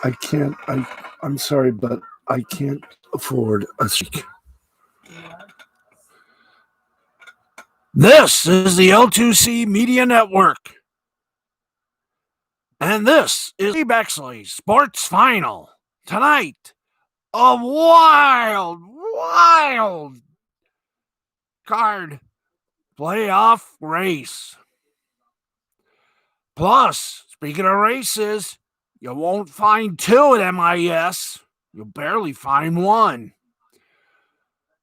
I can't. I'm sorry, but I can't afford a streak. This is the L2C Media Network. And this is the Baxley Sports Final. Tonight, a wild card playoff race. Plus, speaking of races, you won't find two at MIS. You'll barely find one.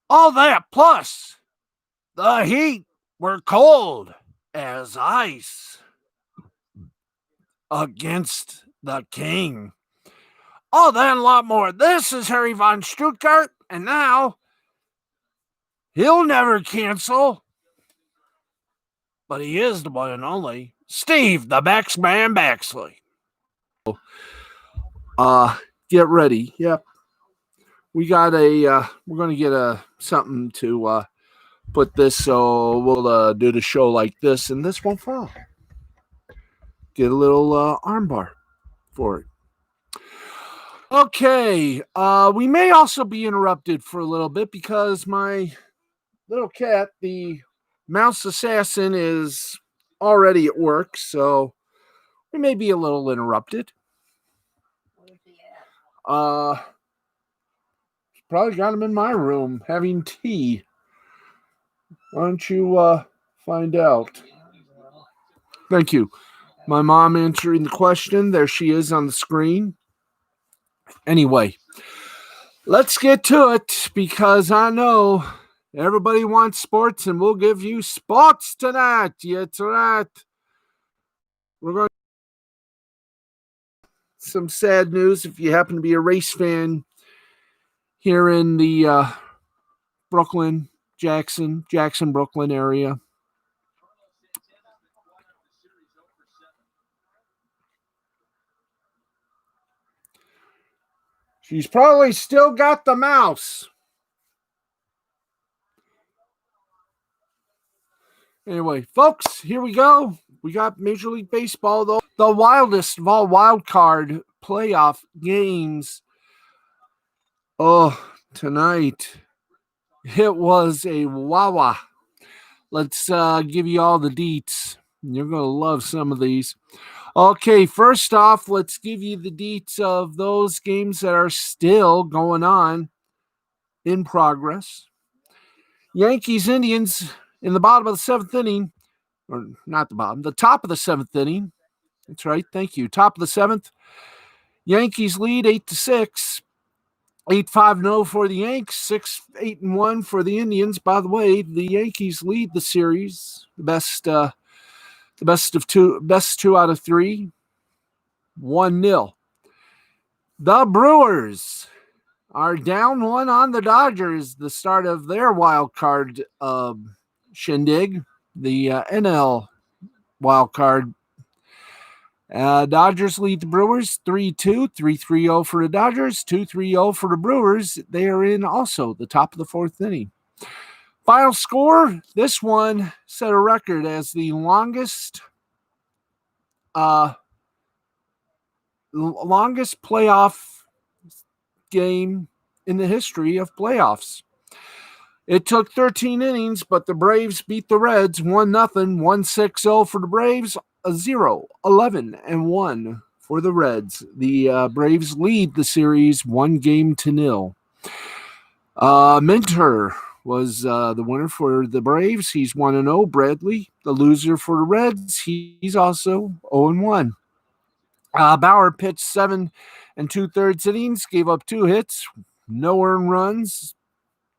All that, plus, the Heat were cold as ice against the King. All that and a lot more. This is Harry von Stuttgart, and now he'll never cancel, but he is the one and only Steve, the Baxman Baxley. Get ready. Yep. We got we're going to get something to put this, so we'll do the show like this, and this won't fall. Get a little armbar for it. Okay, we may also be interrupted for a little bit because my little cat, the mouse assassin, is already at work, so we may be a little interrupted. Probably got him in my room having tea. Why don't you find out? Thank you. My mom answering the question. There she is on the screen. Anyway, let's get to it because I know everybody wants sports and we'll give you sports tonight. That's right. We're going to some sad news if you happen to be a race fan here in the Brooklyn, Jackson, Brooklyn area. She's probably still got the mouse. Anyway, folks, here we go. We got Major League Baseball, though. The wildest of all wild card playoff games. Oh, tonight. It was a wawa. Let's give you all the deets. You're going to love some of these. Okay, first off, let's give you the deets of those games that are still going on in progress. Yankees, Indians in the bottom of the seventh inning, or not the bottom, the top of the seventh inning. That's right, thank you. Top of the seventh. Yankees lead 8-6. 8-5-0 for the Yanks, 6-8-1 for the Indians. By the way, the Yankees lead the series. The best two out of three. 1-0. The Brewers are down one on the Dodgers, the start of their wild card shindig, the NL wild card. Dodgers lead the Brewers 3-2, 3-3-0 for the Dodgers, 2-3-0 for the Brewers. They are in also the top of the fourth inning. Final score, this one set a record as the longest playoff game in the history of playoffs. It took 13 innings, but the Braves beat the Reds 1-0, 1-6-0 for the Braves, 0-11-1 for the Reds. The Braves lead the series 1-0. Minter was the winner for the Braves. He's 1-0. Bradley, the loser for the Reds, he's also 0-1. Bauer pitched 7 2/3 innings, gave up 2 hits, no earned runs,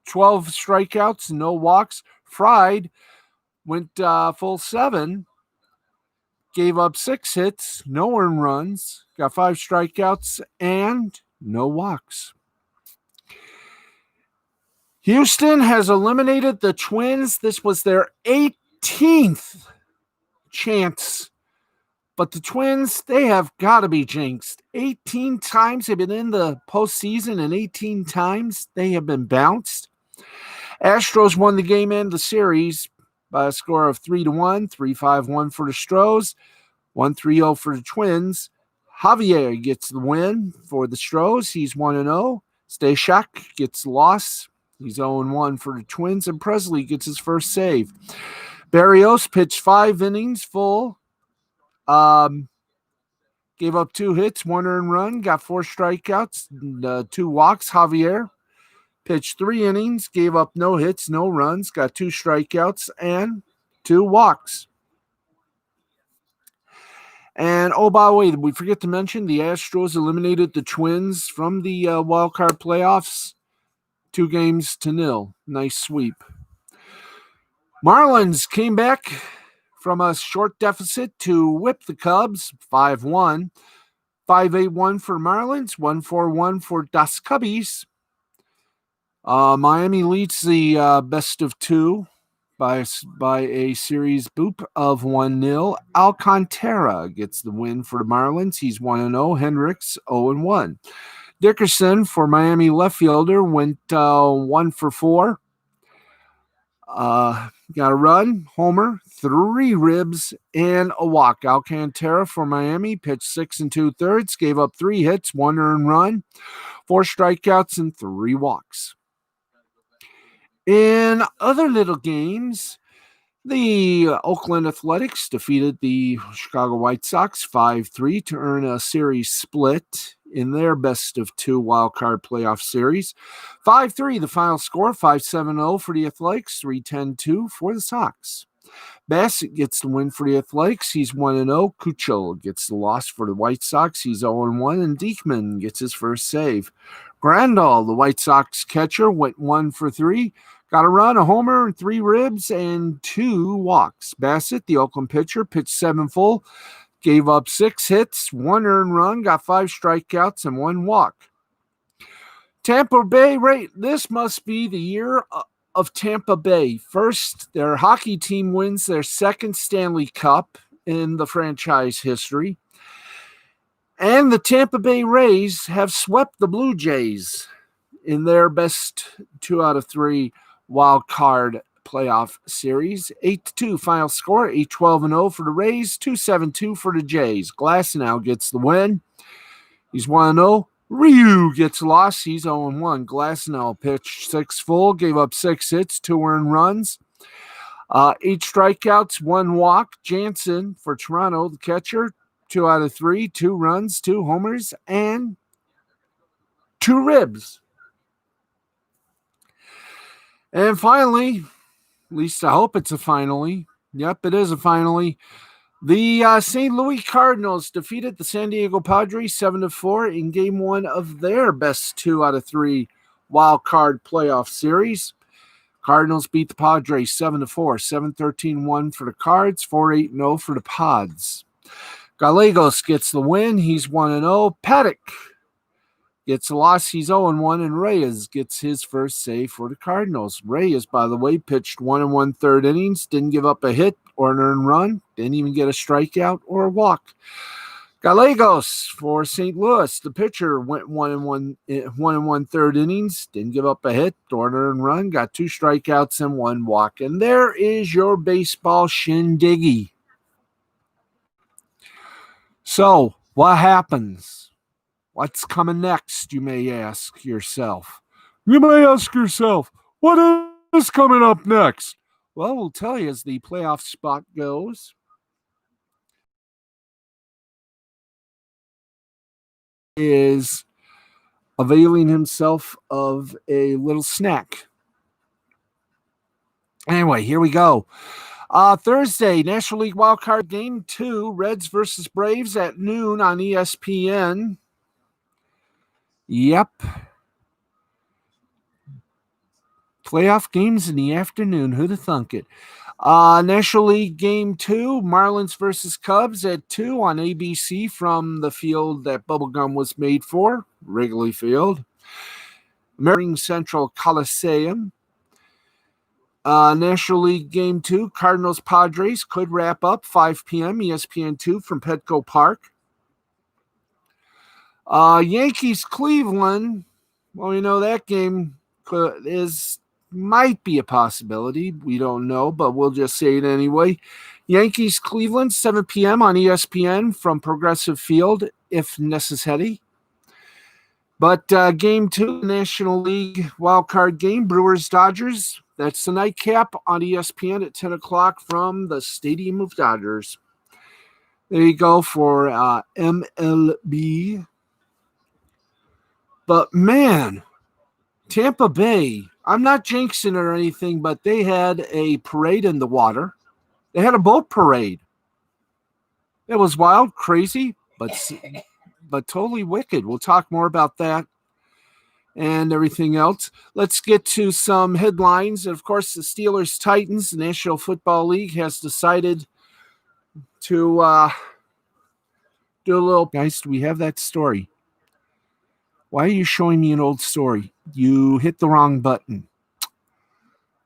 12 strikeouts, no walks. Fried went full 7, gave up 6 hits, no earned runs, got 5 strikeouts, and no walks. Houston has eliminated the Twins. This was their 18th chance. But the Twins, they have got to be jinxed. 18 times they've been in the postseason, and 18 times they have been bounced. Astros won the game and the series by a score of 3-1, 3-5-1 for the Stros, 1-3-0 for the Twins. Javier gets the win for the Stros. He's 1-0. Stashak gets the loss. He's 0-1 for the Twins. And Presley gets his first save. Barrios pitched 5 innings full. Gave up 2 hits, 1 earned run, got 4 strikeouts, 2 walks. Javier pitched 3 innings, gave up no hits, no runs, got 2 strikeouts and 2 walks. And oh, by the way, we forget to mention the Astros eliminated the Twins from the wild card playoffs 2-0. Nice sweep. Marlins came back from a short deficit to whip the Cubs 5-1. 5-8-1 for Marlins, 1-4-1 for Das Cubbies. Miami leads the best of 2 by a series boop of 1-0. Alcantara gets the win for the Marlins. He's 1-0. Hendricks 0-1. Dickerson for Miami left fielder went 1 for 4. Got a run, homer, 3 ribs, and a walk. Alcantara for Miami pitched 6 2/3, gave up 3 hits, 1 earned run, 4 strikeouts, and 3 walks. In other little games, the Oakland Athletics defeated the Chicago White Sox 5-3 to earn a series split in their best of 2 wildcard playoff series. 5-3, the final score, 5-7-0 for the Athletics, 3-10-2 for the Sox. Bassett gets the win for the Athletics. He's 1-0. Kuchel gets the loss for the White Sox. He's 0-1. And Diekman gets his first save. Grandal, the White Sox catcher, went 1 for 3. Got a run, a homer, 3 ribs, and 2 walks. Bassett, the Oakland pitcher, pitched 7 full. Gave up 6 hits, 1 earned run, got 5 strikeouts, and 1 walk. Tampa Bay, this must be the year of Tampa Bay. First, their hockey team wins their 2nd Stanley Cup in the franchise history. And the Tampa Bay Rays have swept the Blue Jays in their best 2 out of 3 wild card playoff series. 8-2 final score, 8-12-0 for the Rays, 2-7-2 for the Jays. Glasnow gets the win. He's 1-0. Ryu gets lost. He's 0-1. Glasnow pitched 6 full, gave up 6 hits, 2 earned runs, 8 strikeouts, 1 walk. Jansen for Toronto, the catcher, 2 out of 3, 2 runs, 2 homers, and 2 ribs. And finally, at least I hope it's a finally. Yep, it is a finally. The St. Louis Cardinals defeated the San Diego Padres 7-4 in Game 1 of their best 2 out of 3 wild card playoff series. Cardinals beat the Padres 7-4, 7-13-1 for the Cards, 4-8-0 for the Pods. Gallegos gets the win. He's 1-0. Paddock gets a loss. He's 0-1, and Reyes gets his first save for the Cardinals. Reyes, by the way, pitched 1 1/3 innings, didn't give up a hit or an earned run, didn't even get a strikeout or a walk. Gallegos for St. Louis, the pitcher, went 1 1/3 innings, didn't give up a hit or an earned run, got 2 strikeouts and 1 walk. And there is your baseball shindiggy. So, what happens? What's coming next, you may ask yourself. You may ask yourself, what is coming up next? Well, we'll tell you as the playoff spot goes. Is availing himself of a little snack. Anyway, here we go. Thursday, National League Wildcard Game 2, Reds versus Braves at noon on ESPN. Yep. Playoff games in the afternoon. Who'd have thunk it? National League Game 2, Marlins versus Cubs at 2 on ABC from the field that Bubblegum was made for, Wrigley Field. American Central Coliseum. National League Game 2, Cardinals-Padres could wrap up 5 p.m. ESPN2 from Petco Park. Yankees-Cleveland, well, you know that game is might be a possibility. We don't know, but we'll just say it anyway. Yankees Cleveland, 7 p.m. on ESPN from Progressive Field, if necessary. But game 2, National League wildcard game, Brewers Dodgers. That's the nightcap on ESPN at 10 o'clock from the Stadium of Dodgers. There you go for MLB. But man, Tampa Bay, I'm not jinxing or anything, but they had a parade in the water. They had a boat parade. It was wild, crazy, but totally wicked. We'll talk more about that and everything else. Let's get to some headlines. Of course, the Steelers Titans, the National Football League, has decided to do a little. Guys, do we have that story? Why are you showing me an old story? You hit the wrong button.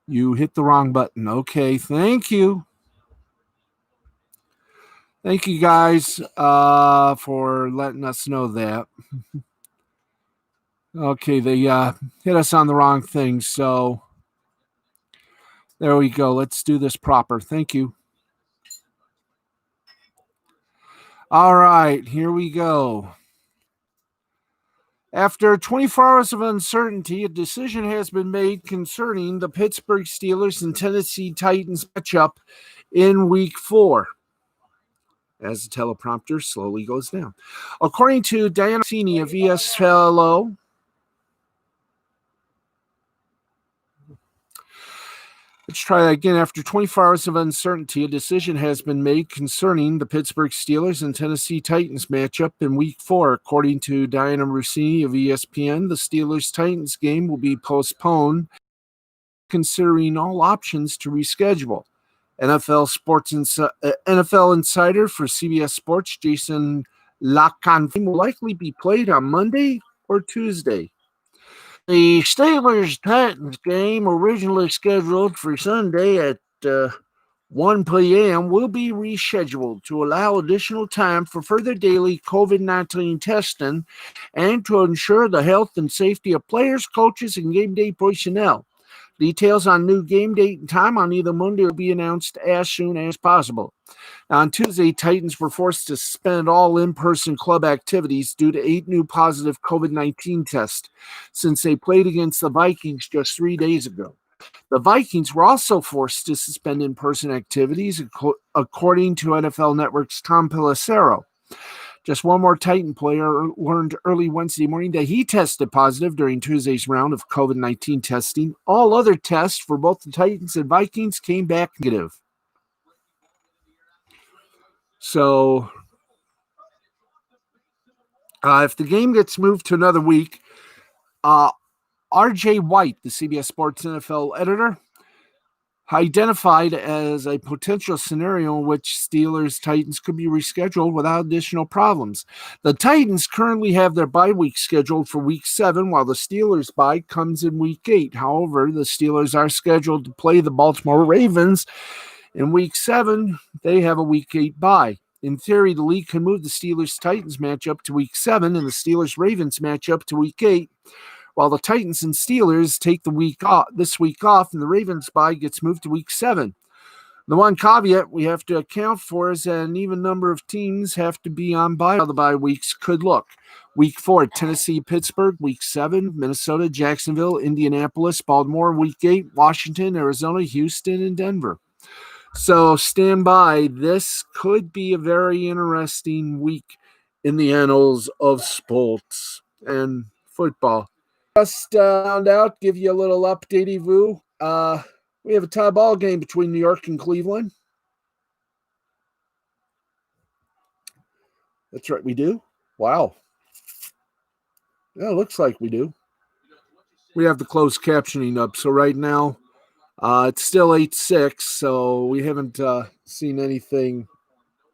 You hit the wrong button. Okay, thank you. Thank you guys for letting us know that. Okay, they hit us on the wrong thing, so there we go. Let's do this proper. Thank you. All right, here we go. After 24 hours of uncertainty, a decision has been made concerning the Pittsburgh Steelers and Tennessee Titans matchup in Week 4. As the teleprompter slowly goes down. According to Diana Rossini of ESLO, let's try that again. After 24 hours of uncertainty, a decision has been made concerning the Pittsburgh Steelers and Tennessee Titans matchup in Week 4. According to Diana Rossini of ESPN, the Steelers-Titans game will be postponed, considering all options to reschedule. NFL insider for CBS Sports, Jason LaConfine, will likely be played on Monday or Tuesday. The Steelers-Titans game, originally scheduled for Sunday at 1 p.m., will be rescheduled to allow additional time for further daily COVID-19 testing and to ensure the health and safety of players, coaches, and game day personnel. Details on new game date and time on either Monday will be announced as soon as possible. On Tuesday, Titans were forced to suspend all in-person club activities due to 8 new positive COVID-19 tests since they played against the Vikings just 3 days ago. The Vikings were also forced to suspend in-person activities, according to NFL Network's Tom Pelissero. Just one more Titan player learned early Wednesday morning that he tested positive during Tuesday's round of COVID-19 testing. All other tests for both the Titans and Vikings came back negative. So, if the game gets moved to another week, R.J. White, the CBS Sports NFL editor, identified as a potential scenario in which Steelers-Titans could be rescheduled without additional problems. The Titans currently have their bye week scheduled for Week 7, while the Steelers' bye comes in Week 8. However, the Steelers are scheduled to play the Baltimore Ravens in Week 7. They have a Week 8 bye. In theory, the league can move the Steelers-Titans matchup to Week 7 and the Steelers-Ravens matchup to Week 8. While the Titans and Steelers take the week off, and the Ravens bye gets moved to Week 7. The one caveat we have to account for is that an even number of teams have to be on bye. How the bye weeks could look. Week 4, Tennessee, Pittsburgh. Week 7, Minnesota, Jacksonville, Indianapolis, Baltimore. Week 8, Washington, Arizona, Houston, and Denver. So stand by. This could be a very interesting week in the annals of sports and football. Just found out, give you a little update-y-voo. We have a tie ball game between New York and Cleveland. That's right, we do? Wow. Yeah, it looks like we do. We have the closed captioning up, so right now it's still 8-6, so we haven't seen anything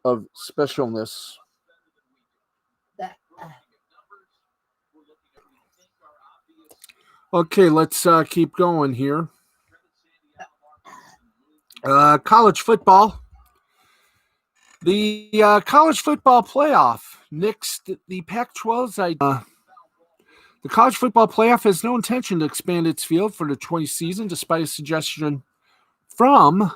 of specialness. Okay, let's keep going here. College football. The college football playoff nixed the Pac-12's idea The college football playoff has no intention to expand its field for the 20 season, despite a suggestion from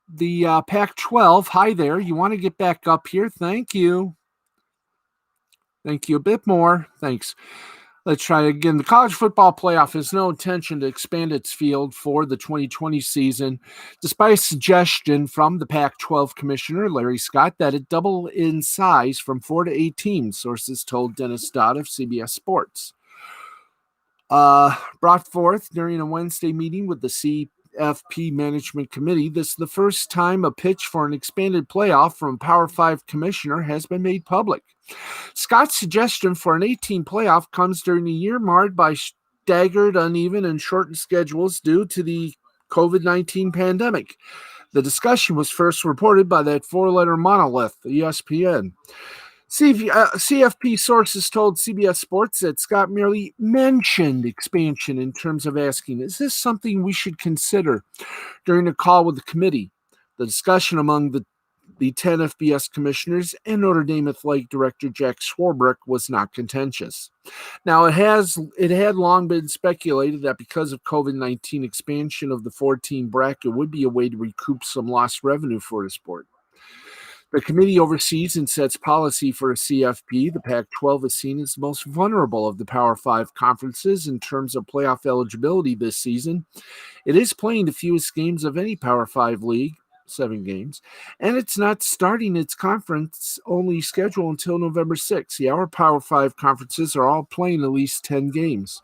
the Pac-12. Hi there. You want to get back up here? Thank you. Thank you. A bit more. Thanks. Let's try again. The college football playoff has no intention to expand its field for the 2020 season, despite a suggestion from the Pac-12 commissioner, Larry Scott, that it double in size from 4 to 8 teams, sources told Dennis Dodd of CBS Sports. Brought forth during a Wednesday meeting with the CFP Management Committee, this is the first time a pitch for an expanded playoff from Power 5 commissioner has been made public. Scott's suggestion for an 18 playoff comes during a year marred by staggered, uneven, and shortened schedules due to the COVID-19 pandemic. The discussion was first reported by that four-letter monolith, ESPN. CFP sources told CBS Sports that Scott merely mentioned expansion in terms of asking, is this something we should consider, during a call with the committee. The discussion among the 10 FBS commissioners and Notre Dame athletic director Jack Swarbrick was not contentious. Now, it had long been speculated that because of COVID-19, expansion of the 4-team bracket would be a way to recoup some lost revenue for the sport. The committee oversees and sets policy for a CFP. The Pac-12 is seen as the most vulnerable of the Power 5 conferences in terms of playoff eligibility this season. It is playing the fewest games of any Power 5 league, 7 games, and it's not starting its conference-only schedule until November 6th. The other Power 5 conferences are all playing at least 10 games.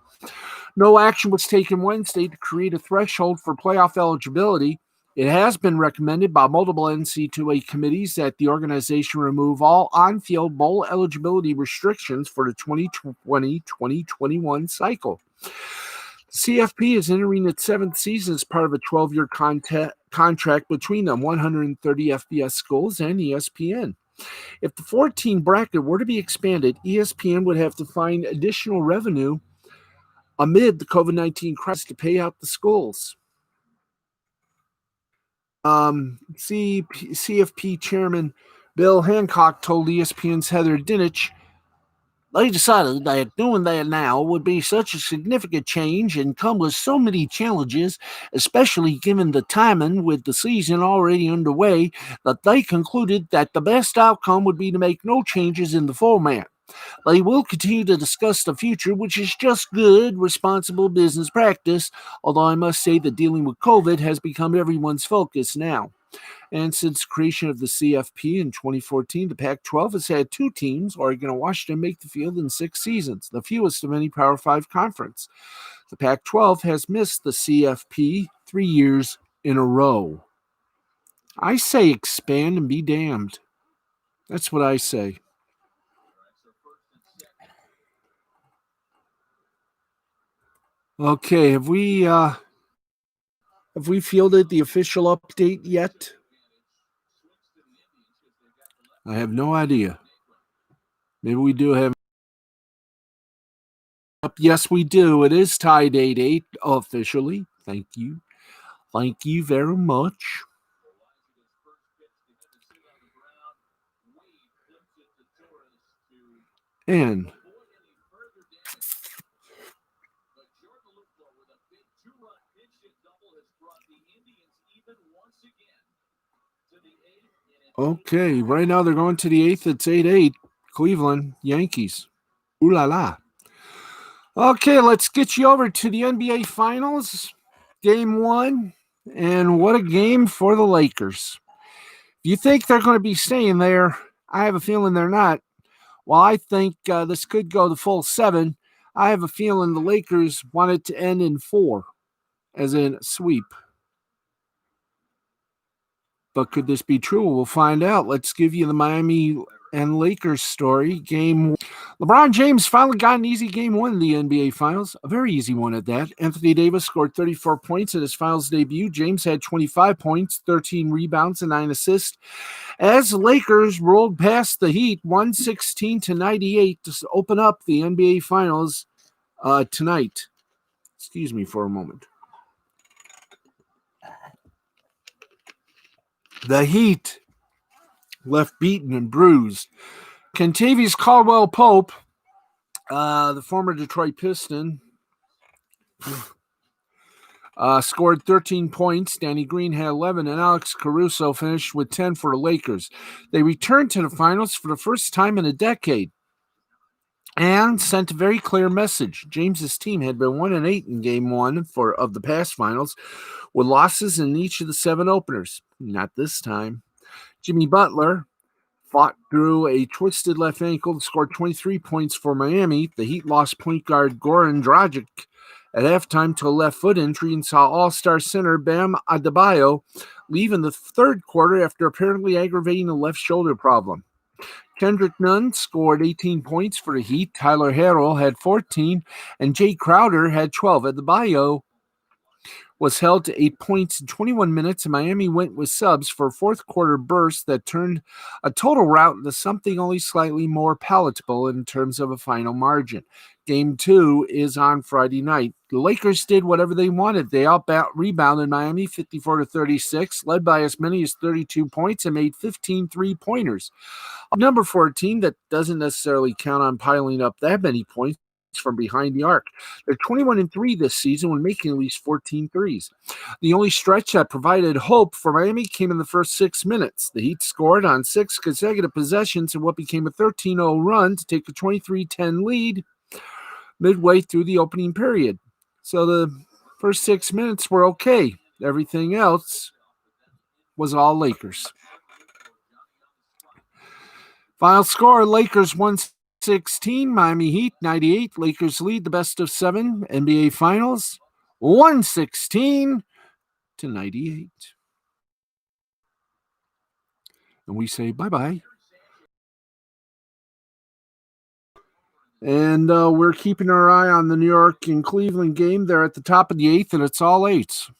No action was taken Wednesday to create a threshold for playoff eligibility. It has been recommended by multiple NC2A committees that the organization remove all on-field bowl eligibility restrictions for the 2020-2021 cycle. CFP is entering its 7th season as part of a 12-year contract between the 130 FBS schools and ESPN. If the 14 bracket were to be expanded, ESPN would have to find additional revenue amid the COVID-19 crisis to pay out the schools. CFP chairman Bill Hancock told ESPN's Heather Dinich, they decided that doing that now would be such a significant change and come with so many challenges, especially given the timing with the season already underway, that they concluded that the best outcome would be to make no changes in the format. They will continue to discuss the future, which is just good, responsible business practice, although I must say that dealing with COVID has become everyone's focus now. And since creation of the CFP in 2014, the Pac-12 has had 2 teams, Oregon and Washington, make the field in 6 seasons, the fewest of any Power 5 conference. The Pac-12 has missed the CFP 3 years in a row. I say expand and be damned. That's what I say. Okay, have we fielded the official update yet? I have no idea. Maybe we do have. Yes, we do. It is tied 8-8 officially. Thank you. Thank you very much. And okay, right now they're going to the 8th. It's 8-8. Cleveland Yankees. Ooh la la. Okay, let's get you over to the NBA Finals. Game 1. And what a game for the Lakers. If you think they're going to be staying there, I have a feeling they're not. While I think this could go the full 7, I have a feeling the Lakers want it to end in 4, as in sweep. But could this be true? We'll find out. Let's give you the Miami and Lakers story. Game 1. LeBron James finally got an easy Game 1 in the NBA Finals. A very easy one at that. Anthony Davis scored 34 points in his Finals debut. James had 25 points, 13 rebounds, and 9 assists. As the Lakers rolled past the Heat 116-98 to open up the NBA Finals tonight. Excuse me for a moment. The Heat left beaten and bruised. Kentavious Caldwell-Pope The former Detroit Piston scored 13 points. Danny Green had 11, and Alex Caruso finished with 10 for the Lakers. They returned to the finals for the first time in a decade and sent a very clear message. James's team had been 1-8 in Game 1 of the past finals, with losses in each of the 7 openers. Not this time. Jimmy Butler fought through a twisted left ankle to score 23 points for Miami. The Heat lost point guard Goran Dragic at halftime to a left foot injury and saw all-star center Bam Adebayo leave in the third quarter after apparently aggravating a left shoulder problem. Kendrick Nunn scored 18 points for the Heat. Tyler Herro had 14, and Jay Crowder had 12. Adebayo was held to 8 points in 21 minutes, and Miami went with subs for a fourth quarter burst that turned a total rout into something only slightly more palatable in terms of a final margin. Game 2 is on Friday night. The Lakers did whatever they wanted. They rebounded Miami 54-36, led by as many as 32 points, and made 15 three-pointers. A number for a team that doesn't necessarily count on piling up that many points from behind the arc. They're 21-3 this season when making at least 14 threes. The only stretch that provided hope for Miami came in the first 6 minutes. The Heat scored on 6 consecutive possessions in what became a 13-0 run to take a 23-10 lead midway through the opening period. So the first 6 minutes were okay. Everything else was all Lakers. Final score, Lakers 116, Miami Heat 98. Lakers lead the best of 7 NBA Finals 116-98. And we say bye-bye. And we're keeping our eye on the New York and Cleveland game. They're at the top of the 8th, and it's all 8s.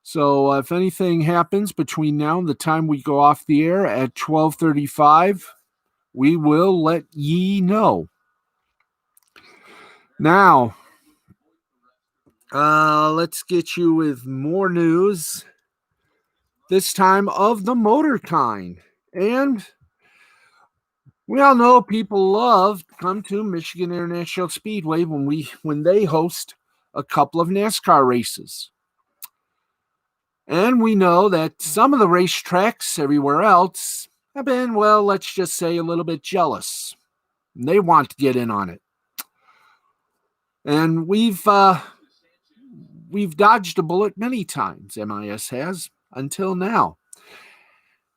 So if anything happens between now and the time we go off the air at 12:35, we will let ye know. Now, let's get you with more news, this time of the motor kind. And we all know people love to come to Michigan International Speedway when they host a couple of NASCAR races. And we know that some of the racetracks everywhere else have been, well, let's just say a little bit jealous. They want to get in on it. And we've dodged a bullet many times, MIS has, until now.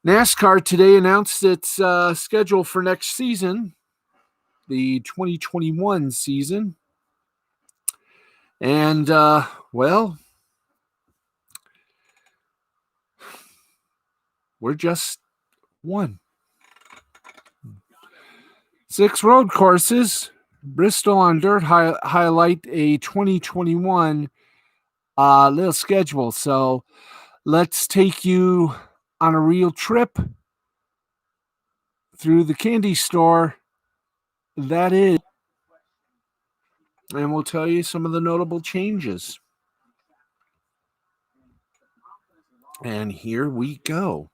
NASCAR today announced its schedule for next season, the 2021 season. And, well, we're just one. 6 road courses. Bristol on dirt highlight a 2021 little schedule. So let's take you on a real trip through the candy store that is. And we'll tell you some of the notable changes. And here we go.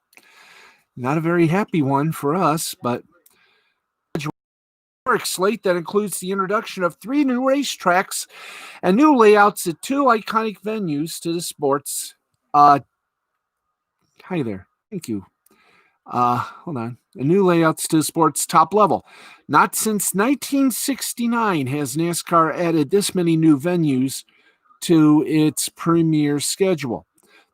Not a very happy one for us, but slate that includes the introduction of 3 new racetracks and new layouts at 2 iconic venues to the sports. Hi there. Thank you. Hold on. The new layouts to the sports top level. Not since 1969 has NASCAR added this many new venues to its premier schedule.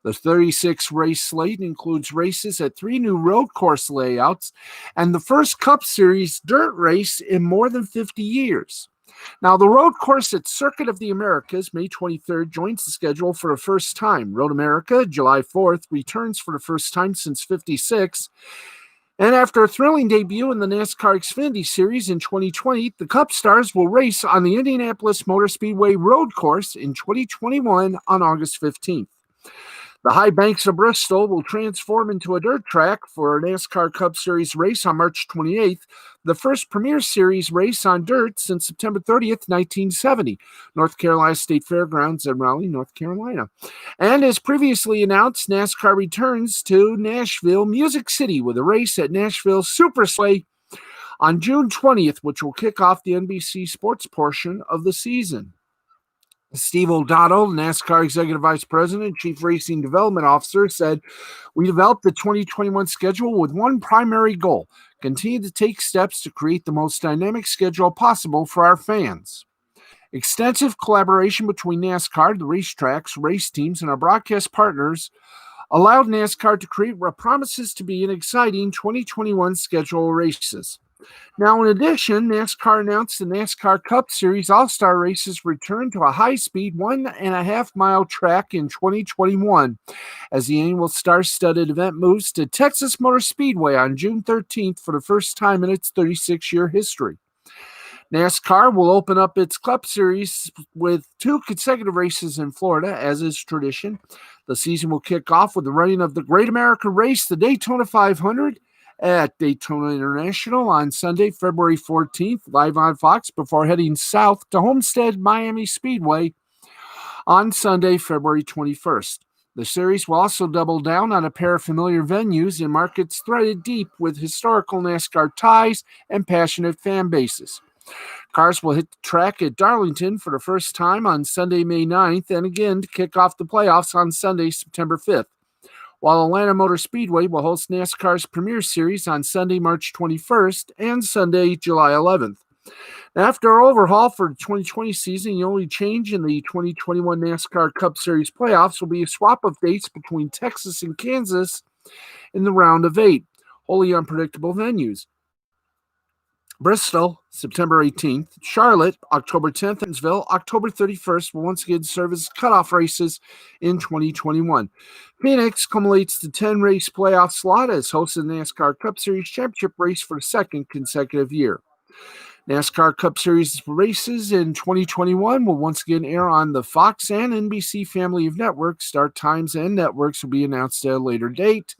The 36 race slate includes races at 3 new road course layouts and the first Cup Series dirt race in more than 50 years. Now, the road course at Circuit of the Americas, May 23rd, joins the schedule for the first time. Road America, July 4th, returns for the first time since '56. And after a thrilling debut in the NASCAR Xfinity Series in 2020, the Cup Stars will race on the Indianapolis Motor Speedway road course in 2021 on August 15th. The high banks of Bristol will transform into a dirt track for a NASCAR Cup Series race on March 28th, the first Premier Series race on dirt since September 30th, 1970, North Carolina State Fairgrounds in Raleigh, North Carolina. And as previously announced, NASCAR returns to Nashville Music City with a race at Nashville Superspeedway on June 20th, which will kick off the NBC sports portion of the season. Steve O'Donnell, NASCAR Executive Vice President and Chief Racing Development Officer, said, "We developed the 2021 schedule with one primary goal: continue to take steps to create the most dynamic schedule possible for our fans. Extensive collaboration between NASCAR, the racetracks, race teams, and our broadcast partners allowed NASCAR to create what promises to be an exciting 2021 schedule of races." Now, in addition, NASCAR announced the NASCAR Cup Series All-Star Races return to a high-speed 1.5-mile track in 2021 as the annual star-studded event moves to Texas Motor Speedway on June 13th for the first time in its 36-year history. NASCAR will open up its Cup Series with 2 consecutive races in Florida, as is tradition. The season will kick off with the running of the Great American Race, the Daytona 500, at Daytona International on Sunday, February 14th, live on Fox, before heading south to Homestead Miami Speedway on Sunday, February 21st. The series will also double down on a pair of familiar venues in markets threaded deep with historical NASCAR ties and passionate fan bases. Cars will hit the track at Darlington for the first time on Sunday, May 9th, and again to kick off the playoffs on Sunday, September 5th. While Atlanta Motor Speedway will host NASCAR's Premier Series on Sunday, March 21st and Sunday, July 11th. After our overhaul for the 2020 season, the only change in the 2021 NASCAR Cup Series playoffs will be a swap of dates between Texas and Kansas in the round of 8, wholly unpredictable venues. Bristol, September 18th. Charlotte, October 10th. And Evansville, October 31st, will once again serve as cutoff races in 2021. Phoenix culminates the 10-race playoff slot as hosts of the NASCAR Cup Series Championship race for the second consecutive year. NASCAR Cup Series races in 2021 will once again air on the Fox and NBC family of networks. Start times and networks will be announced at a later date.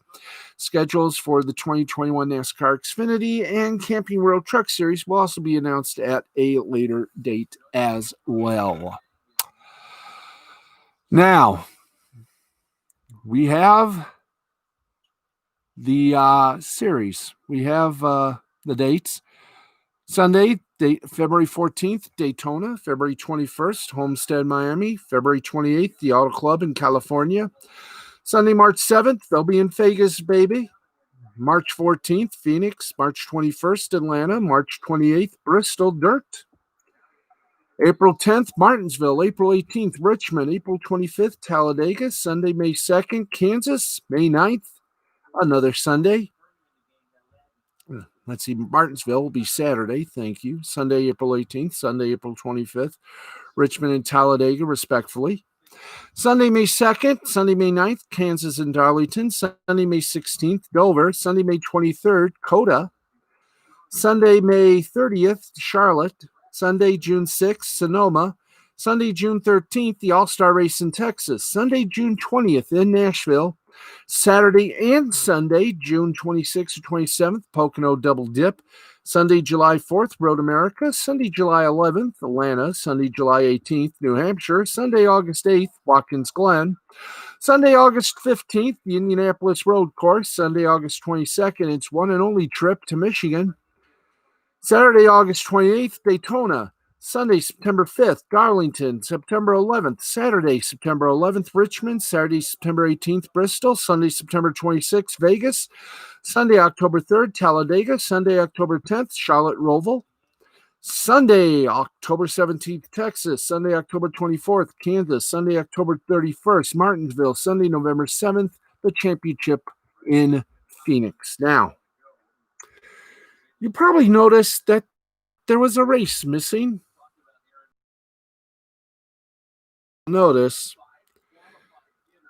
Schedules for the 2021 NASCAR Xfinity and Camping World Truck Series will also be announced at a later date as well. Now, we have the series. We have the dates. Sunday, February 14th, Daytona. February 21st, Homestead, Miami. February 28th, the Auto Club in California. Sunday, March 7th, they'll be in Vegas, baby. March 14th, Phoenix. March 21st, Atlanta. March 28th, Bristol, Dirt. April 10th, Martinsville. April 18th, Richmond. April 25th, Talladega. Sunday, May 2nd, Kansas. May 9th, another Sunday. Let's see, Martinsville will be Saturday. Thank you. Sunday, April 18th. Sunday, April 25th. Richmond and Talladega, respectfully. Sunday, May 2nd, Sunday, May 9th, Kansas and Darlington. Sunday, May 16th, Dover. Sunday, May 23rd, Coda. Sunday, May 30th, Charlotte. Sunday, June 6th, Sonoma. Sunday, June 13th, the All-Star Race in Texas. Sunday, June 20th in Nashville. Saturday and Sunday, June 26th to 27th, Pocono Double Dip. Sunday, July 4th, Road America. Sunday, July 11th, Atlanta. Sunday, July 18th, New Hampshire. Sunday, August 8th, Watkins Glen. Sunday, August 15th, the Indianapolis Road Course. Sunday, August 22nd, its one and only trip to Michigan. Saturday, August 28th, Daytona. Sunday, September 5th, Darlington. September 11th, Saturday, September 11th, Richmond. Saturday, September 18th, Bristol. Sunday, September 26th, Vegas. Sunday, October 3rd, Talladega. Sunday, October 10th, Charlotte Roval. Sunday, October 17th, Texas. Sunday, October 24th, Kansas. Sunday, October 31st, Martinsville. Sunday, November 7th, the championship in Phoenix. Now, you probably noticed that there was a race missing. Notice.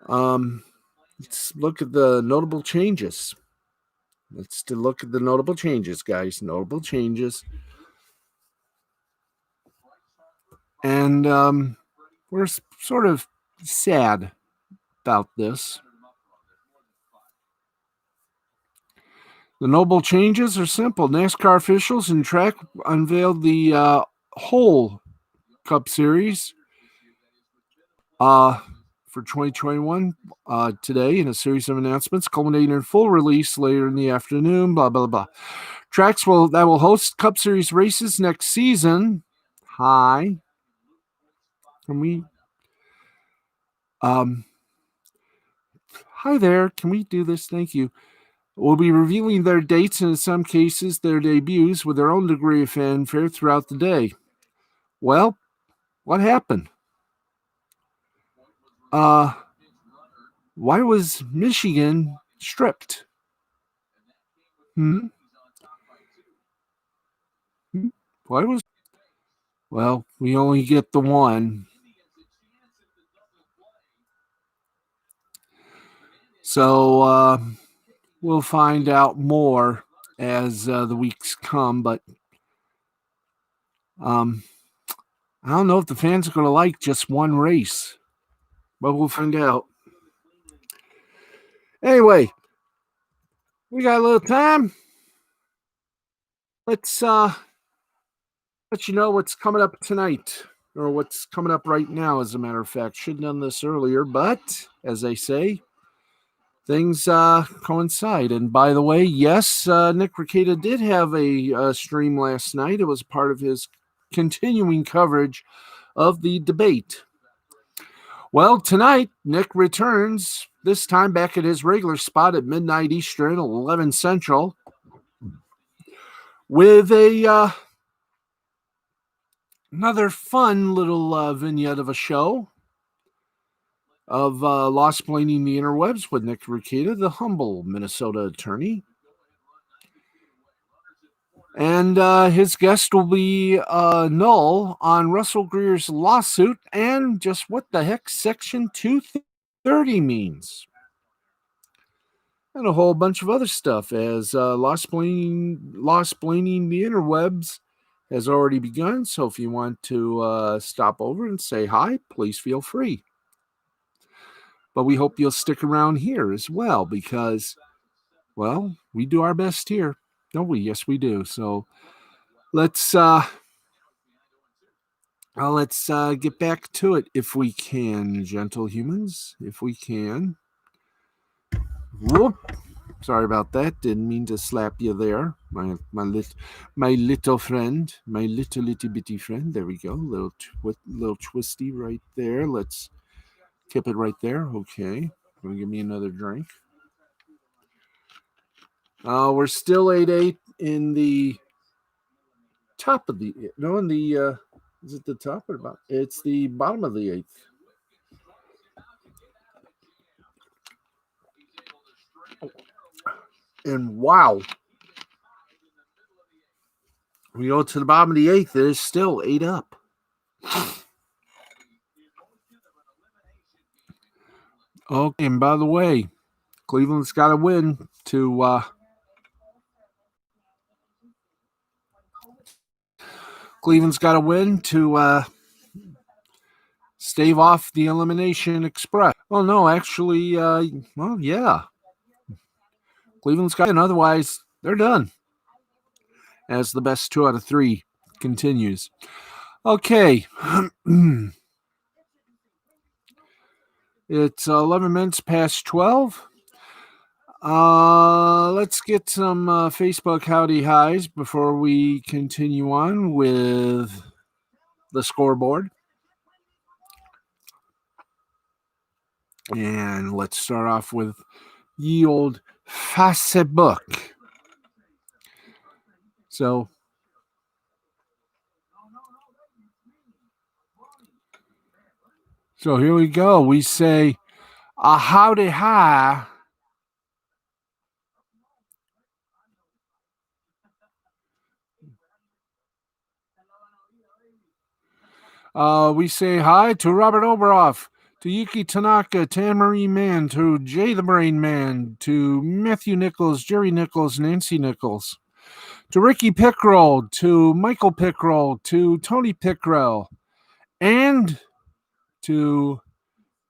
Let's look at the notable changes. Let's look at the notable changes, guys. Notable changes. And we're sort of sad about this. The notable changes are simple. NASCAR officials and track unveiled the whole Cup Series for for 2021 today in a series of announcements, culminating in full release later in the afternoon. Blah blah blah. Tracks that will host Cup Series races next season. Hi. Can we? Hi there. Can we do this? Thank you. We'll be revealing their dates and in some cases their debuts with their own degree of fanfare throughout the day. Well, what happened? Why was Michigan stripped? Hmm? Why was? Well, we only get the one. So we'll find out more as the weeks come, but I don't know if the fans are going to like just one race, but we'll find out. Anyway, we got a little time. Let's let you know what's coming up tonight, or what's coming up right now, as a matter of fact. Should have done this earlier, but as they say, things coincide. And by the way, yes, Nick Rekieta did have a stream last night. It was part of his continuing coverage of the debate. Well, tonight, Nick returns, this time back at his regular spot at midnight Eastern, 11 Central, with another fun little vignette of a show of Lost Planing the Interwebs with Nick Rekieta, the humble Minnesota attorney. And his guest will be Null on Russell Greer's lawsuit and just what the heck Section 230 means. And a whole bunch of other stuff, as Lost Planing the Interwebs has already begun. So if you want to stop over and say hi, please feel free. But we hope you'll stick around here as well because, well, we do our best here. Don't we? Yes, we do. So let's get back to it if we can, gentle humans. If we can. Whoop. Sorry about that. Didn't mean to slap you there, my little friend, my little bitty friend. There we go. Little twisty right there. Let's keep it right there. Okay. Gonna give me another drink. We're still 8-8 in the top of the is it the top or bottom? It's the bottom of the 8th. And wow, we go to the bottom of the 8th. It is still 8 up. Okay, and by the way, Cleveland's got to win to stave off the elimination express. Oh no, actually, well, yeah, Cleveland's got to win. Otherwise, they're done. As the best 2 out of 3 continues. Okay. It's 11 minutes past 12. Let's get some Facebook howdy highs before we continue on with the scoreboard. And let's start off with ye old Facebook. So here we go. We say a howdy hi. We say hi to Robert Oberoff, to Yuki Tanaka, Tamari Mann, to Jay the Brain Man, to Matthew Nichols, Jerry Nichols, Nancy Nichols, to Ricky Pickrell, to Michael Pickrell, to Tony Pickrell, and to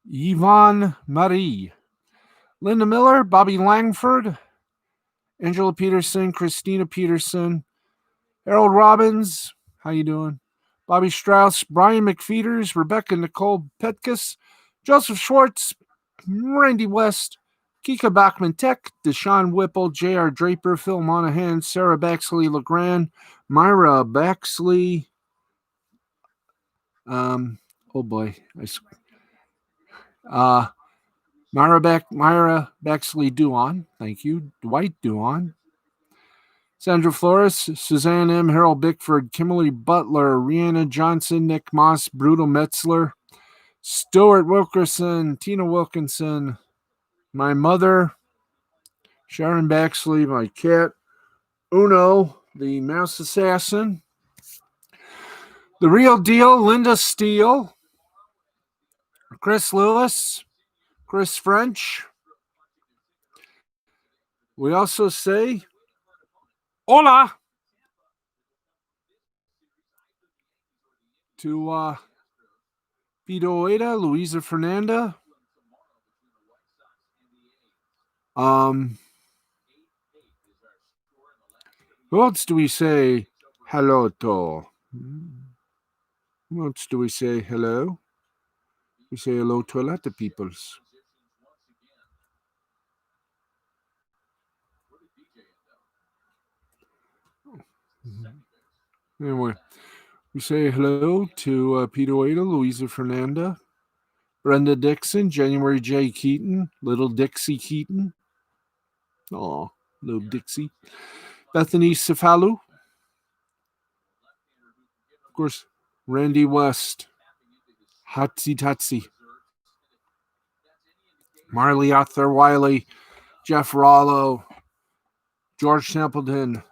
Yvonne Marie, Linda Miller, Bobby Langford, Angela Peterson, Christina Peterson, Harold Robbins, how you doing? Bobby Strauss, Brian McFeeters, Rebecca Nicole Petkus, Joseph Schwartz, Randy West, Kika Bachman Tech, Deshaun Whipple, J.R. Draper, Phil Monahan, Sarah Baxley LeGrand, Myra Baxley. Oh boy. Myra Baxley Duan. Thank you. Dwight Duan. Sandra Flores, Suzanne M., Harold Bickford, Kimberly Butler, Rihanna Johnson, Nick Moss, Brutal Metzler, Stuart Wilkerson, Tina Wilkinson, my mother, Sharon Baxley, my cat, Uno, the mouse assassin, the real deal, Linda Steele, Chris Lewis, Chris French. We also say, hola, to Vito Oeda, Luisa Fernanda. Who else do we say hello to? Who else do we say hello? We say hello to a lot of peoples. Anyway, we say hello to Peter Wada, Louisa Fernanda, Brenda Dixon, January J. Keaton, Little Dixie Keaton. Aw, little Dixie. Bethany Cefalu. Of course, Randy West. Hatsy Tatsy. Marley Arthur Wiley, Jeff Rollo, George Templeton,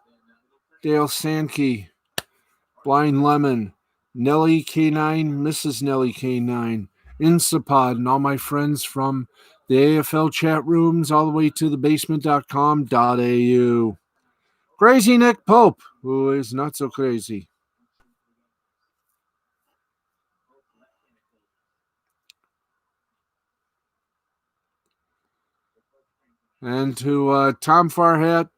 Dale Sankey, Blind Lemon, Nellie K9, Mrs. Nellie K9, Insapod, and all my friends from the AFL chat rooms all the way to the basement.com.au. Crazy Nick Pope, who is not so crazy. And to Tom Farhat,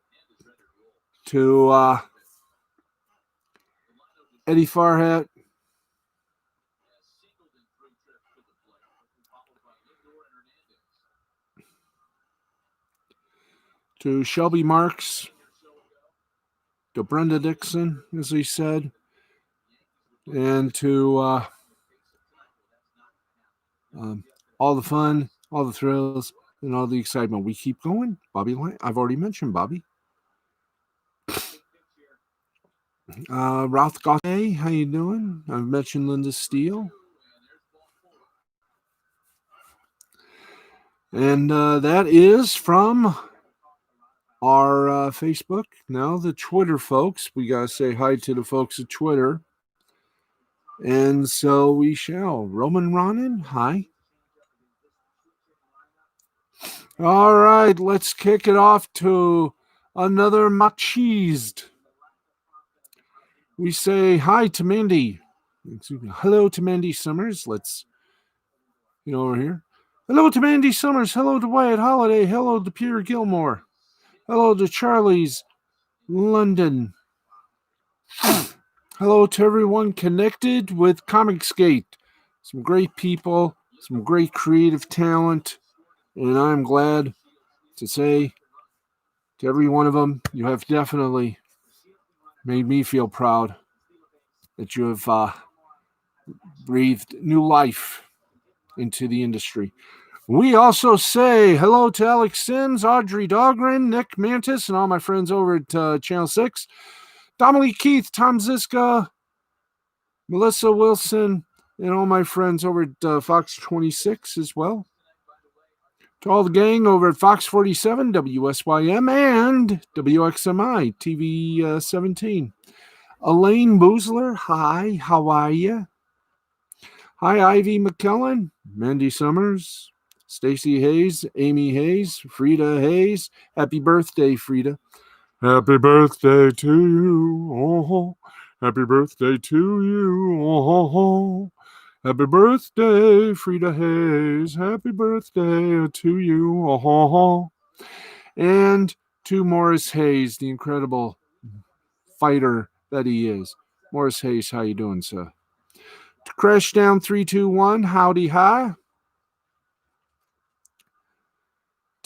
to Eddie Farhat, to Shelby Marks, to Brenda Dixon, as he said, and to all the fun, all the thrills, and all the excitement. We keep going. Bobby, I've already mentioned Bobby. Ralph Gauthier, how you doing? I've mentioned Linda Steele. And that is from our Facebook. Now the Twitter folks. We got to say hi to the folks at Twitter. And so we shall. Roman Ronan, hi. All right, let's kick it off to another machised. We say hi to Mandy. Hello to Mandy Summers. Let's over here. Hello to Mandy Summers. Hello to Wyatt Holiday. Hello to Peter Gilmore. Hello to Charlie's London. Hello to everyone connected with Comicsgate. Some great people, some great creative talent, and I'm glad to say to every one of them, you have definitely made me feel proud that you have breathed new life into the industry. We also say hello to Alex Sims, Audrey Dahlgren, Nick Mantis, and all my friends over at Channel 6. Dominique Keith, Tom Ziska, Melissa Wilson, and all my friends over at Fox 26 as well. To all the gang over at Fox 47, WSYM, and WXMI, TV 17. Elaine Boozler, hi, how are you? Hi, Ivy McKellen, Mandy Summers, Stacy Hayes, Amy Hayes, Frida Hayes. Happy birthday, Frida. Happy birthday to you. Oh, happy birthday to you. Oh, happy birthday, Frida Hayes. Happy birthday to you. Oh, and to Morris Hayes, the incredible fighter that he is. Morris Hayes, how you doing, sir? To Crash Down 321, howdy hi.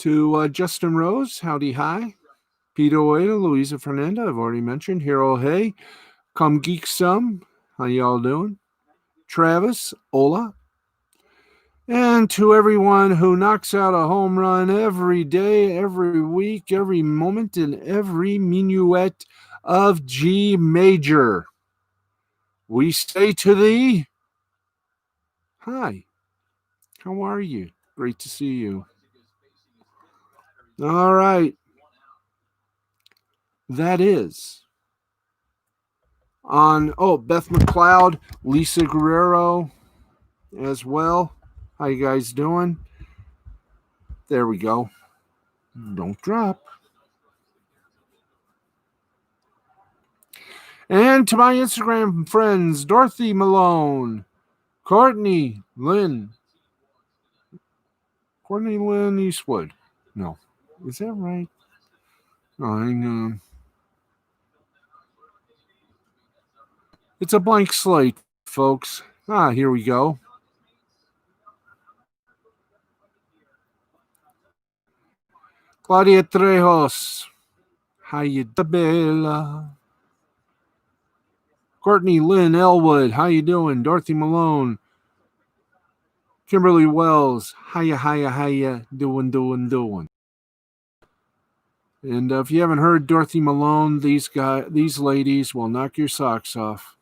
To Justin Rose, howdy hi. Peter Oeda, Louisa Fernanda, I've already mentioned. Hero Hey, Come Geek Some, how y'all doing? Travis, Ola. And to everyone who knocks out a home run every day, every week, every moment, and every minuet of G major, we say to thee, hi, how are you? Great to see you. All right. That is on, Beth McLeod, Lisa Guerrero as well. How you guys doing? There we go. Don't drop. And to my Instagram friends, Dorothy Malone, Courtney Lynn Eastwood. No. Is that right? Oh, hang on. It's a blank slate, folks. Here we go. Claudia Trejos. How you doing, Bella? Courtney Lynn Elwood. How you doing? Dorothy Malone. Kimberly Wells. Hiya doing. And if you haven't heard Dorothy Malone, these ladies will knock your socks off.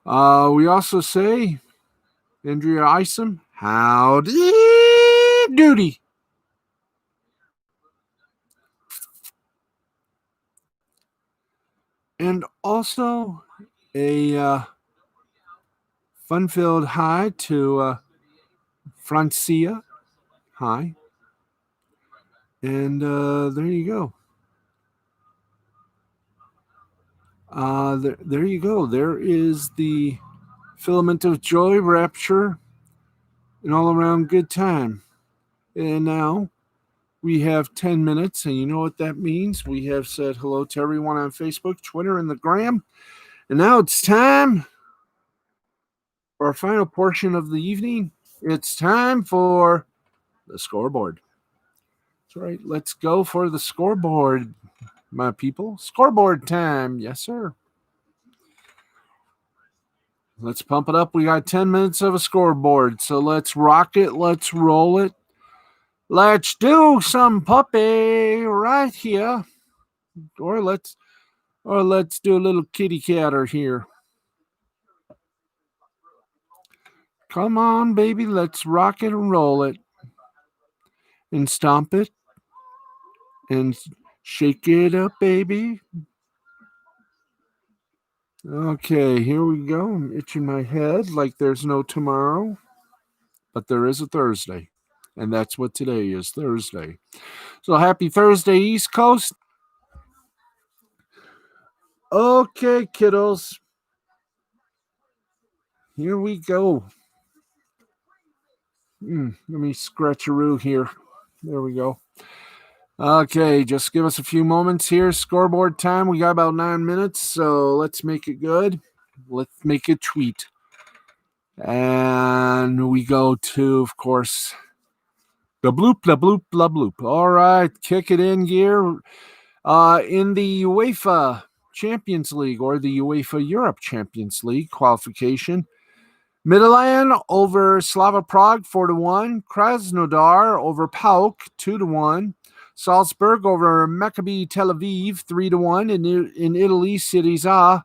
We also say, Andrea Isom, howdy doody. And also a fun-filled hi to Francia. Hi. And there you go. There you go. There is the filament of joy, rapture, an all-around good time. And now we have 10 minutes, and you know what that means. We have said hello to everyone on Facebook, Twitter, and the Gram. And now it's time for our final portion of the evening. It's time for the scoreboard. That's right. Let's go for the scoreboard, my people. Scoreboard time. Yes, sir. Let's pump it up. We got 10 minutes of a scoreboard. So let's rock it. Let's roll it. Let's do some puppy right here. Or let's do a little kitty catter here. Come on, baby. Let's rock it and roll it. And stomp it. And shake it up, baby. Okay, here we go. I'm itching my head like there's no tomorrow. But there is a Thursday. And that's what today is, Thursday. So happy Thursday, East Coast. Okay, kiddos. Here we go. Let me scratch-a-roo here. There we go. Okay, just give us a few moments here. Scoreboard time. We got about 9 minutes, so let's make it good. Let's make it tweet. And we go to, of course, the bloop, la bloop, la bloop. All right, kick it in gear. In the UEFA Champions League, or the UEFA Europe Champions League qualification, Midtjylland over Slava Prague 4-1. Krasnodar over PAOK 2-1. Salzburg over Maccabi Tel Aviv 3-1. In Italy, Serie A,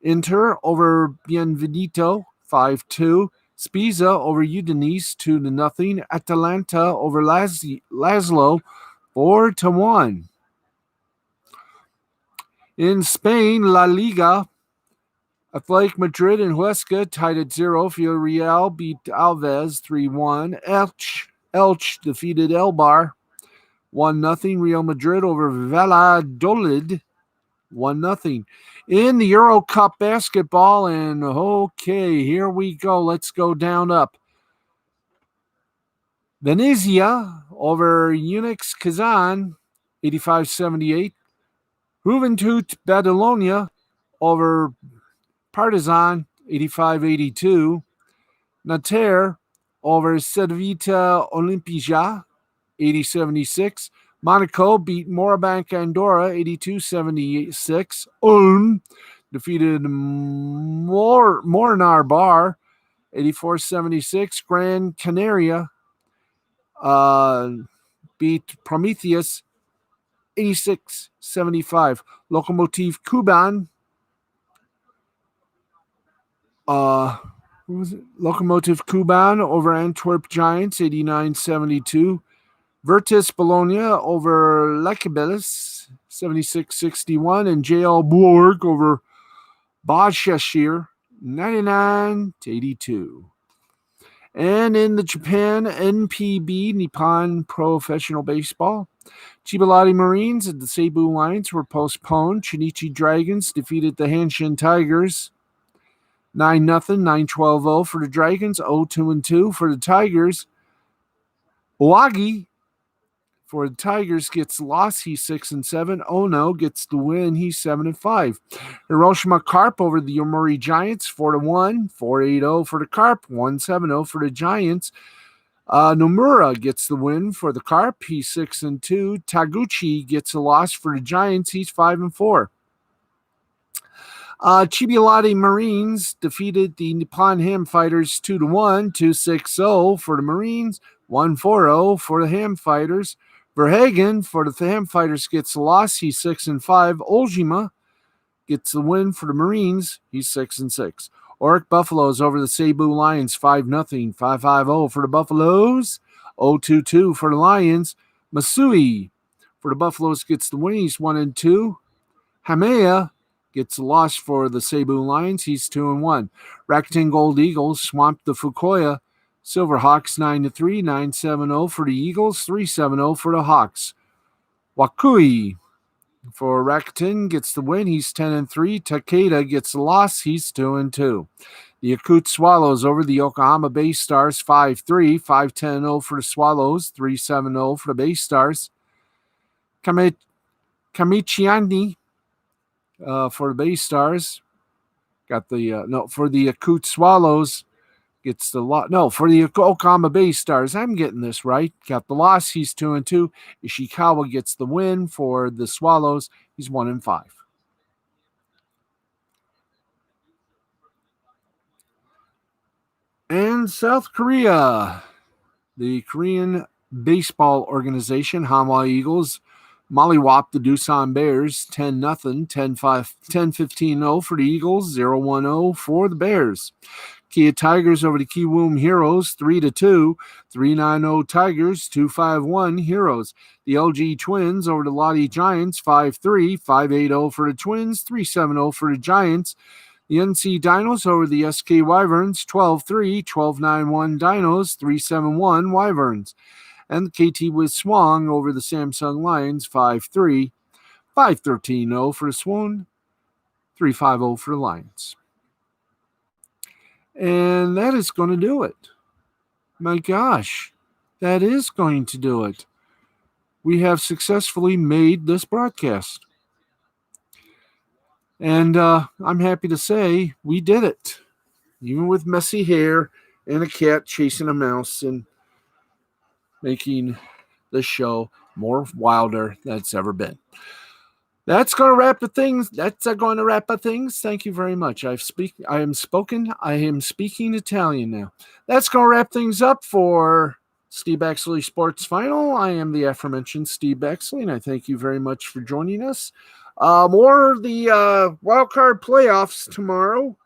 Inter over Benevento 5-2. Spiza over Udinese 2-0. Atalanta over Laszlo 4-1. In Spain, La Liga, Athletic Madrid and Huesca tied at 0. Villarreal beat Alves 3-1. Elche defeated Elbar 1-0. Real Madrid over Valladolid 1-0. In the Euro Cup basketball, and okay, here we go. Let's go down up. Venezia over Unix Kazan 85-78. Juventud Badalona over Partizan 85-82. Nanterre over Cedevita Olimpija, 80-76. Monaco beat Morabank Andorra, 82-76. Ulm defeated Morinar Bar, 84-76. Gran Canaria beat Prometheus, 86-75. Lokomotiv Kuban, who was it? Lokomotiv Kuban over Antwerp Giants, 89-72. Virtus Bologna over Lekibellis, 76-61. And JL Bourg over Bajshashir, 99-82. And in the Japan NPB, Nippon Professional Baseball, Chibalati Marines and the Seibu Lions were postponed. Chinichi Dragons defeated the Hanshin Tigers 9-0, 9-12-0 for the Dragons, 0-2-2 for the Tigers. Owagi for the Tigers gets the loss. He's 6-7. Ono gets the win. He's 7-5. Hiroshima Carp over the Yomiuri Giants, 4-1, 4-8-0 for the Carp, 1-7-0 for the Giants. Nomura gets the win for the Carp. He's 6-2. Taguchi gets a loss for the Giants. He's 5-4. Chibialati Marines defeated the Nippon Ham Fighters 2-1, 2-6-0 for the Marines, 1-4-0 for the Ham Fighters. Verhagen for the Ham Fighters gets a loss. He's 6-5. Oljima gets the win for the Marines. He's 6-6. Oric Buffaloes over the Seibu Lions, 5-0, 5-5-0 for the Buffaloes, 0-2-2 for the Lions. Masui for the Buffaloes gets the win. He's 1-2. Hamea gets a loss for the Seibu Lions. He's 2-1. Rakuten Gold Eagles swamped the Fukuoka Silverhawks 9-3, 9-7-0 for the Eagles, 3-7-0 for the Hawks. Wakui for Rakuten gets the win. He's 10-3. Takeda gets the loss. He's 2-2. The Yakut Swallows over the Yokohama Bay Stars 5-3, 5-10-0 for the Swallows, 3-7-0 for the Bay Stars. Kamichiani for the Bay Stars got the for the Yakut Swallows gets the loss. No, for the Yokohama Bay Stars, I'm getting this right. Got the loss. He's 2-2. Ishikawa gets the win for the Swallows. He's 1-5. And South Korea, the Korean baseball organization, Hanwha Eagles, mollywhopped the Doosan Bears 10-0, 10-15-0 for the Eagles, 0-1-0 for the Bears. Kia Tigers over the Kiwoom Heroes, 3-2, 3-9-0 Tigers, 2-5-1 Heroes. The LG Twins over the Lottie Giants, 5-3, 5-8-0 for the Twins, 3-7-0 for the Giants. The NC Dinos over the SK Wyverns, 12-3, 12-9-1 Dinos, 3-7-1 Wyverns. And the KT Wiz Swang over the Samsung Lions, 5-3, 5-13-0 for the Swoon, 3-5-0 for the Lions. And that is going to do it. My gosh, that is going to do it. We have successfully made this broadcast. And I'm happy to say we did it. Even with messy hair and a cat chasing a mouse and making the show more wilder than it's ever been. That's going to wrap the things. That's going to wrap up things. Thank you very much. I am speaking Italian now. That's going to wrap things up for Steve Baxley Sports Final. I am the aforementioned Steve Baxley, and I thank you very much for joining us. More of the wild card playoffs tomorrow,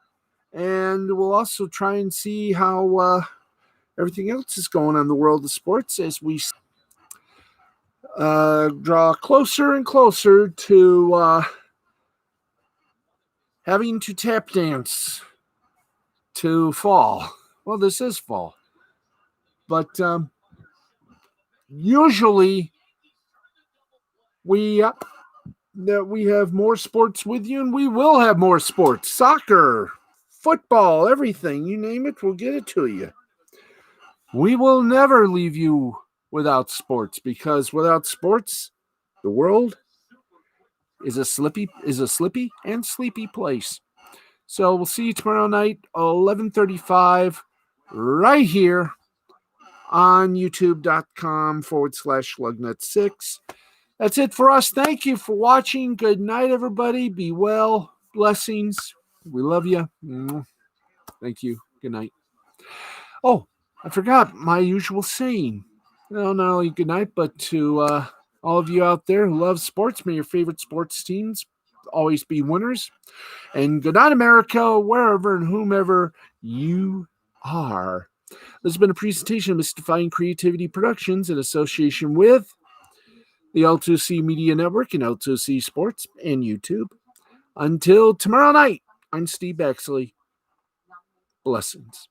and we'll also try and see how everything else is going on in the world of sports as we draw closer and closer to having to tap dance to fall. Well, this is fall. But usually we have more sports with you, and we will have more sports. Soccer, football, everything. You name it, we'll get it to you. We will never leave you without sports, because without sports, the world is a slippy and sleepy place. So we'll see you tomorrow night, 11:35 right here on youtube.com/Lugnut6. That's it for us. Thank you for watching. Good night, everybody. Be well. Blessings. We love you. Thank you. Good night. Oh, I forgot my usual saying. No, not only good night, but to all of you out there who love sports, may your favorite sports teams always be winners. And good night, America, wherever and whomever you are. This has been a presentation of Mystifying Creativity Productions in association with the L2C Media Network and L2C Sports and YouTube. Until tomorrow night, I'm Steve Baxley. Blessings.